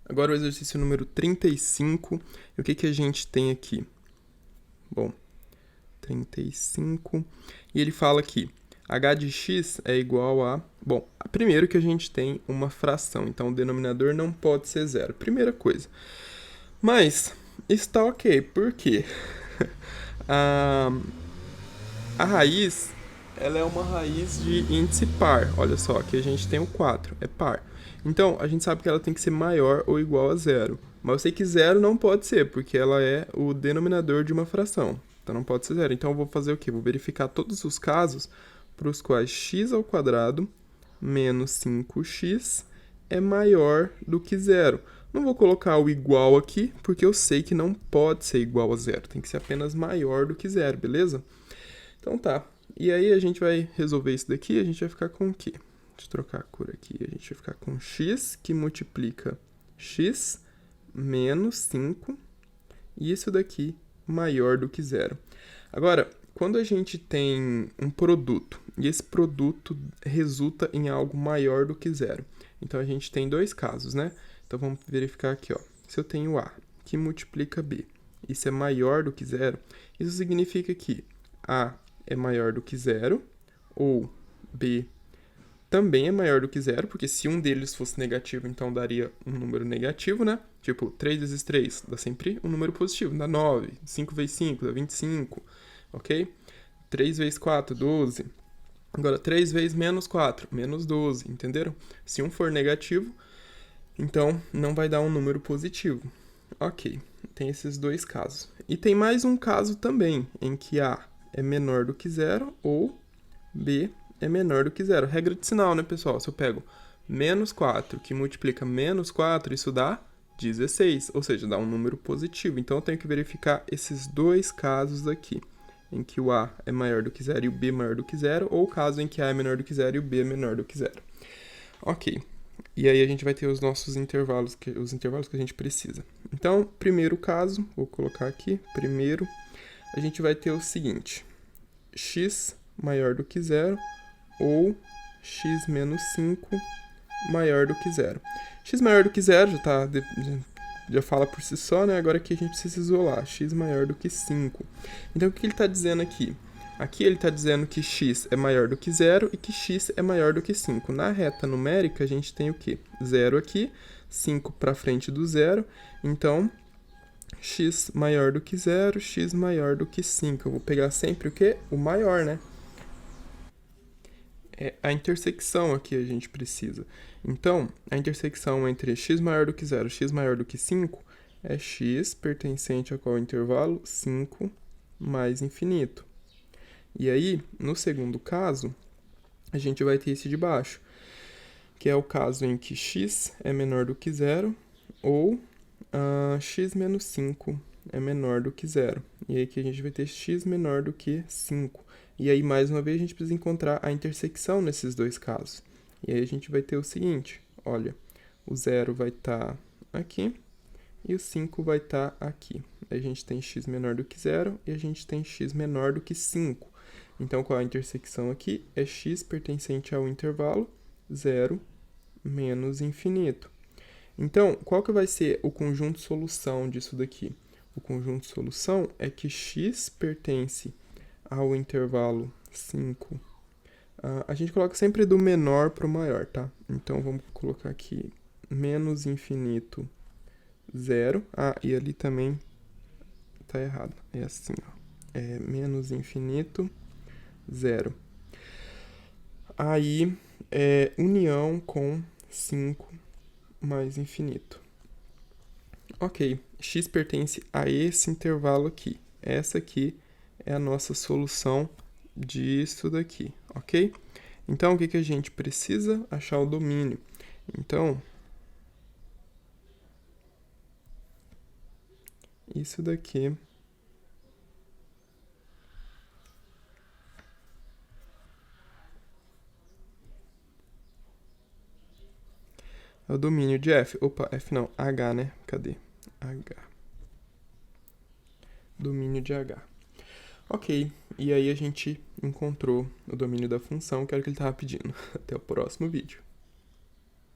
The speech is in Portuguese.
Agora o exercício número 35. E o que a gente tem aqui? Bom, 35. E ele fala aqui, h de x é igual a... Bom, primeiro que a gente tem uma fração, então o denominador não pode ser zero. Primeira coisa. Mas está ok, por quê? a raiz, ela é uma raiz de índice par. Olha só, aqui a gente tem o 4, é par. Então, a gente sabe que ela tem que ser maior ou igual a zero. Mas eu sei que zero não pode ser, porque ela é o denominador de uma fração. Então, não pode ser zero. Então, eu vou fazer o quê? Vou verificar todos os casos para os quais x ao quadrado menos 5x é maior do que zero. Não vou colocar o igual aqui, porque eu sei que não pode ser igual a zero. Tem que ser apenas maior do que zero, beleza? Então tá. E aí a gente vai resolver isso daqui, a gente vai ficar com o quê? Deixa eu trocar a cor aqui. A gente vai ficar com x que multiplica x menos 5 e isso daqui maior do que zero. Agora, quando a gente tem um produto e esse produto resulta em algo maior do que zero, então a gente tem dois casos, né? Então vamos verificar aqui, ó. Se eu tenho a que multiplica b, isso é maior do que zero, isso significa que a é maior do que zero, ou b também é maior do que zero, porque se um deles fosse negativo, então daria um número negativo, né? Tipo, 3 vezes 3 dá sempre um número positivo, dá 9. 5 vezes 5 dá 25, ok? 3 vezes 4, 12. Agora, 3 vezes menos 4, menos 12, entenderam? Se um for negativo, então não vai dar um número positivo. Ok, tem esses dois casos. E tem mais um caso também, em que a é menor do que zero ou b é menor do que zero. Regra de sinal, né, pessoal? Se eu pego menos 4 que multiplica menos 4, isso dá 16, ou seja, dá um número positivo. Então, eu tenho que verificar esses dois casos aqui, em que o a é maior do que zero e o b é maior do que zero, ou o caso em que a é menor do que zero e o b é menor do que zero. Ok. E aí a gente vai ter os nossos intervalos, os intervalos que a gente precisa. Então, primeiro caso, vou colocar aqui, primeiro, a gente vai ter o seguinte, x maior do que zero ou x menos 5 maior do que zero. X maior do que zero já fala por si só, né? Agora aqui a gente precisa isolar, x maior do que 5. Então, o que ele está dizendo aqui? Aqui ele está dizendo que x é maior do que zero e que x é maior do que 5. Na reta numérica, a gente tem o quê? 0 aqui, 5 para frente do zero, então x maior do que zero, x maior do que 5. Eu vou pegar sempre o quê? O maior, né? É a intersecção aqui a gente precisa. Então, a intersecção entre x maior do que zero e x maior do que 5 é x pertencente a qual intervalo? 5 mais infinito. E aí, no segundo caso, a gente vai ter esse de baixo, que é o caso em que x é menor do que zero ou x menos 5 é menor do que zero. E aí aqui a gente vai ter x menor do que 5. E aí, mais uma vez, a gente precisa encontrar a intersecção nesses dois casos. E aí a gente vai ter o seguinte, olha, o 0 vai estar aqui e o 5 vai estar aqui. Aí a gente tem x menor do que 0 e a gente tem x menor do que 5. Então, qual é a intersecção aqui? É x pertencente ao intervalo 0 menos infinito. Então, qual que vai ser o conjunto solução disso daqui? O conjunto solução é que x pertence ao intervalo 5. A gente coloca sempre do menor para o maior, tá? Então, vamos colocar aqui menos infinito 0. E ali também tá errado. É assim, ó. É menos infinito 0. Aí, união com 5 mais infinito. Ok, x pertence a esse intervalo aqui. Essa aqui é a nossa solução disso daqui, ok? Então, o que a gente precisa? Achar o domínio. Então, isso daqui é o domínio de f. Opa, f não, h, né? Cadê? h. Domínio de h. Ok, e aí a gente encontrou o domínio da função, que era o que ele estava pedindo. Até o próximo vídeo.